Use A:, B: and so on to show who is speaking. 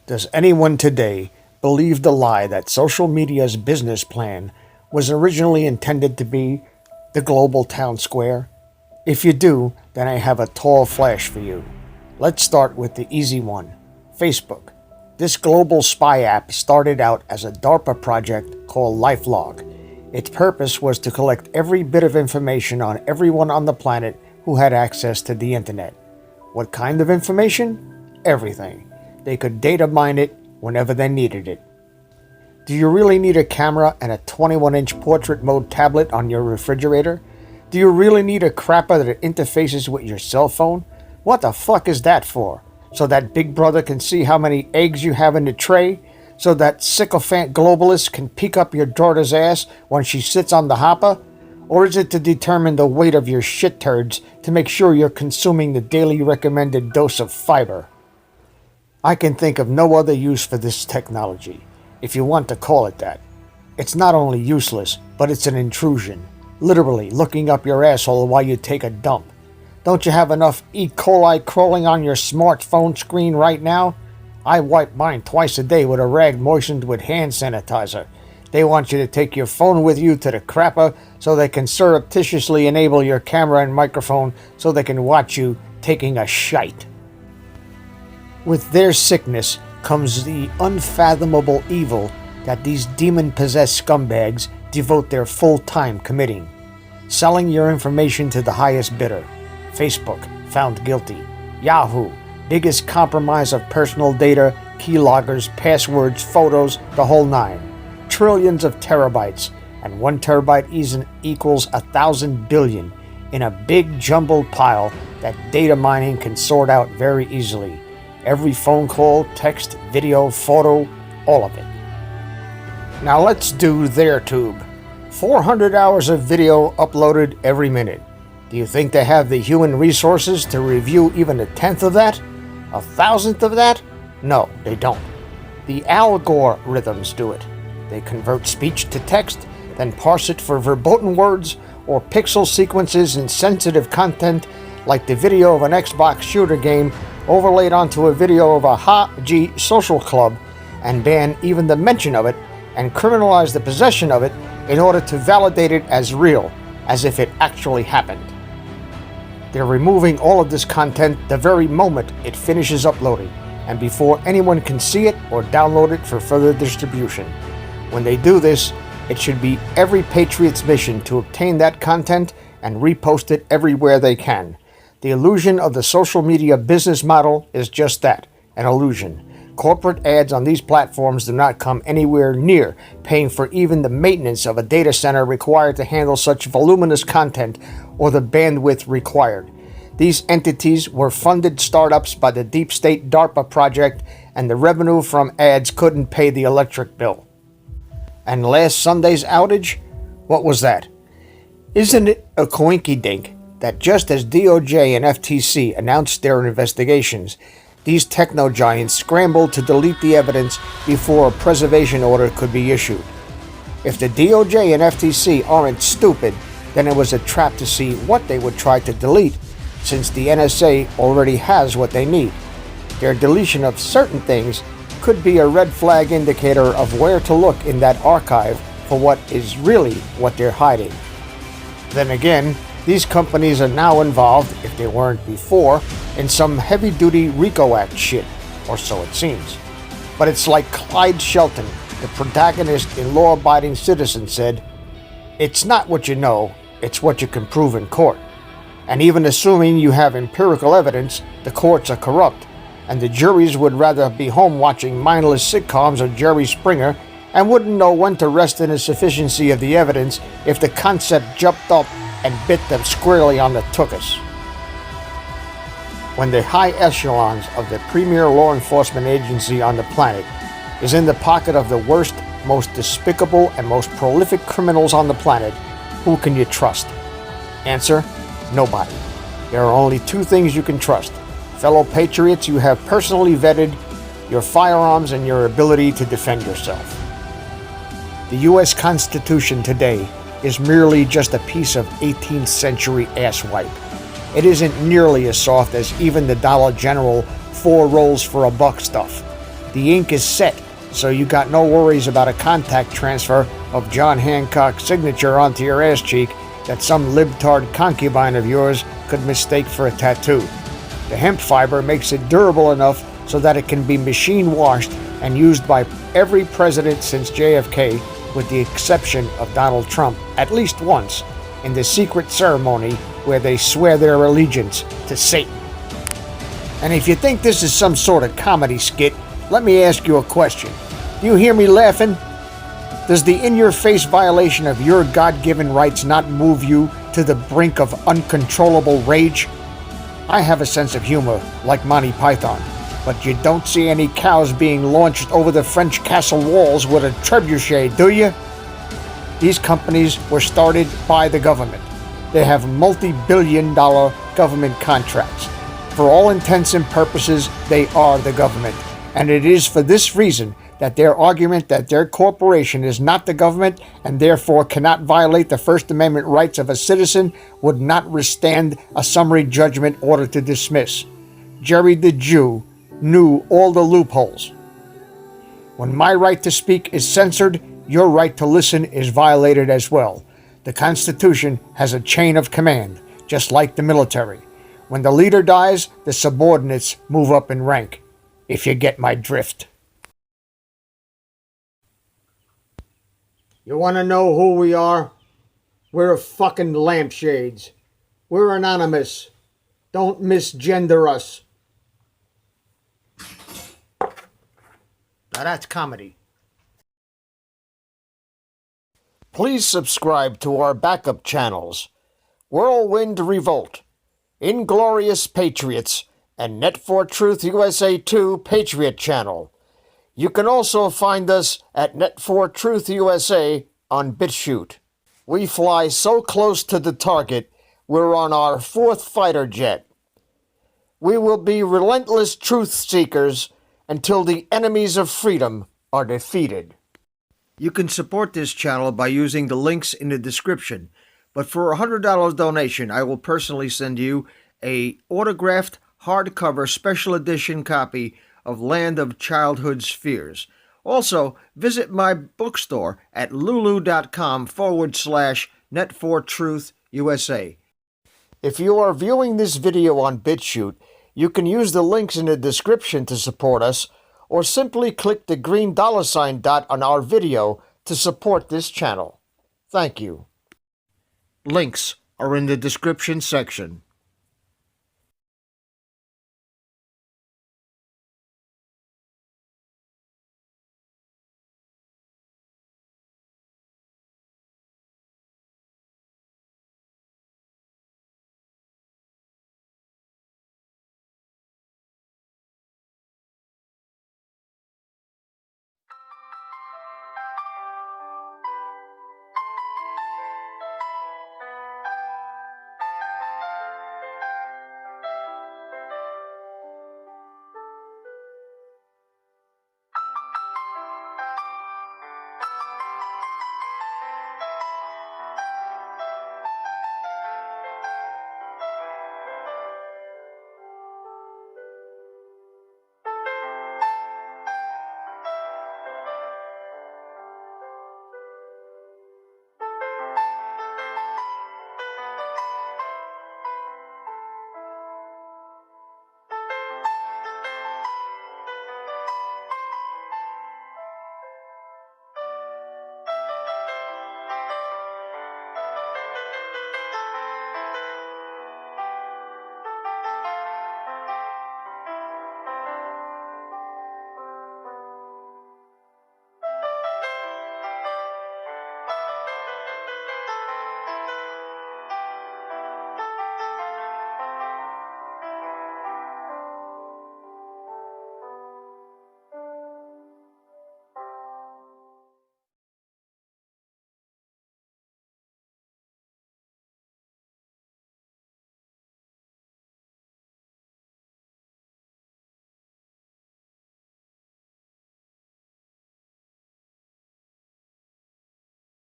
A: Does anyone today believe the lie that social media's business plan was originally intended to be the global town square? If you do, then I have a tall flash for you. Let's start with the easy one, Facebook. This global spy app started out as a DARPA project called LifeLog. Its purpose was to collect every bit of information on everyone on the planet who had access to the internet. What kind of information? Everything. They could data mine it whenever they needed it. Do you really need a camera and a 21-inch portrait mode tablet on your refrigerator? Do you really need a crapper that interfaces with your cell phone? What the fuck is that for? So that Big Brother can see how many eggs you have in the tray? So that sycophant globalist can peek up your daughter's ass when she sits on the hopper? Or is it to determine the weight of your shit turds to make sure you're consuming the daily recommended dose of fiber? I can think of no other use for this technology, if you want to call it that. It's not only useless, but it's an intrusion. Literally looking up your asshole while you take a dump. Don't you have enough E. coli crawling on your smartphone screen right now? I wipe mine twice a day with a rag moistened with hand sanitizer. They want you to take your phone with you to the crapper so they can surreptitiously enable your camera and microphone so they can watch you taking a shite. With their sickness comes the unfathomable evil that these demon-possessed scumbags devote their full time committing. Selling your information to the highest bidder. Facebook, found guilty. Yahoo, biggest compromise of personal data, keyloggers, passwords, photos, the whole nine. Trillions of terabytes, and 1 terabyte equals 1,000 billion in a big jumbled pile that data mining can sort out very easily. Every phone call, text, video, photo, all of it. Now let's do their tube. 400 hours of video uploaded every minute. Do you think they have the human resources to review even 1/10 of that? 1,000th of that? No, they don't. The algorithms do it. They convert speech to text, then parse it for verboten words or pixel sequences in sensitive content like the video of an Xbox shooter game overlaid onto a video of a Ha-G social club and ban even the mention of it and criminalize the possession of it in order to validate it as real, as if it actually happened. They're removing all of this content the very moment it finishes uploading and before anyone can see it or download it for further distribution. When they do this, it should be every patriot's mission to obtain that content and repost it everywhere they can. The illusion of the social media business model is just that, an illusion. Corporate ads on these platforms do not come anywhere near paying for even the maintenance of a data center required to handle such voluminous content or the bandwidth required. These entities were funded startups by the deep state DARPA project, and the revenue from ads couldn't pay the electric bill. And last Sunday's outage? What was that? Isn't it a coinkydink that just as DOJ and FTC announced their investigations, these techno-giants scrambled to delete the evidence before a preservation order could be issued? If the DOJ and FTC aren't stupid, then it was a trap to see what they would try to delete, since the NSA already has what they need. Their deletion of certain things could be a red flag indicator of where to look in that archive for what is really what they're hiding. Then again, these companies are now involved, if they weren't before, in some heavy-duty RICO Act shit, or so it seems. But it's like Clyde Shelton, the protagonist in Law-Abiding Citizen, said, "It's not what you know, it's what you can prove in court." And even assuming you have empirical evidence, the courts are corrupt, and the juries would rather be home watching mindless sitcoms of Jerry Springer and wouldn't know when to rest in the sufficiency of the evidence if the concept jumped up and bit them squarely on the tuchus. When the high echelons of the premier law enforcement agency on the planet is in the pocket of the worst, most despicable, and most prolific criminals on the planet, who can you trust? Answer: nobody. There are only two things you can trust: fellow patriots you have personally vetted, your firearms, and your ability to defend yourself. The U.S. Constitution today is merely just a piece of 18th century asswipe. It isn't nearly as soft as even the Dollar General 4 rolls for a buck stuff. The ink is set, so you got no worries about a contact transfer of John Hancock's signature onto your ass cheek that some libtard concubine of yours could mistake for a tattoo. The hemp fiber makes it durable enough so that it can be machine washed and used by every president since JFK, with the exception of Donald Trump, at least once, in the secret ceremony where they swear their allegiance to Satan. And if you think this is some sort of comedy skit, let me ask you a question. Do you hear me laughing? Does the in-your-face violation of your God-given rights not move you to the brink of uncontrollable rage? I have a sense of humor, like Monty Python, but you don't see any cows being launched over the French castle walls with a trebuchet, do you? These companies were started by the government. They have multi-billion-dollar government contracts. For all intents and purposes, they are the government. And it is for this reason that their argument that their corporation is not the government and therefore cannot violate the First Amendment rights of a citizen would not withstand a summary judgment order to dismiss. Jerry the Jew knew all the loopholes. When my right to speak is censored, your right to listen is violated as well. The Constitution has a chain of command, just like the military. When the leader dies, the subordinates move up in rank. If you get my drift. You want to know who we are? We're fucking lampshades. We're anonymous. Don't misgender us. Now that's comedy. Please subscribe to our backup channels, Whirlwind Revolt, Inglorious Patriots, and Net for Truth USA 2 Patriot channel. You can also find us at Net for Truth USA on BitChute. We fly so close to the target, we're on our 4th fighter jet. We will be relentless truth seekers until the enemies of freedom are defeated. You can support this channel by using the links in the description, but for a $100 donation, I will personally send you a autographed hardcover special edition copy of Land of Childhood's Fears. Also, visit my bookstore at lulu.com/net4truth USA. If you are viewing this video on BitChute, you can use the links in the description to support us, or simply click the green $ dot on our video to support this channel. Thank you. Links are in the description section.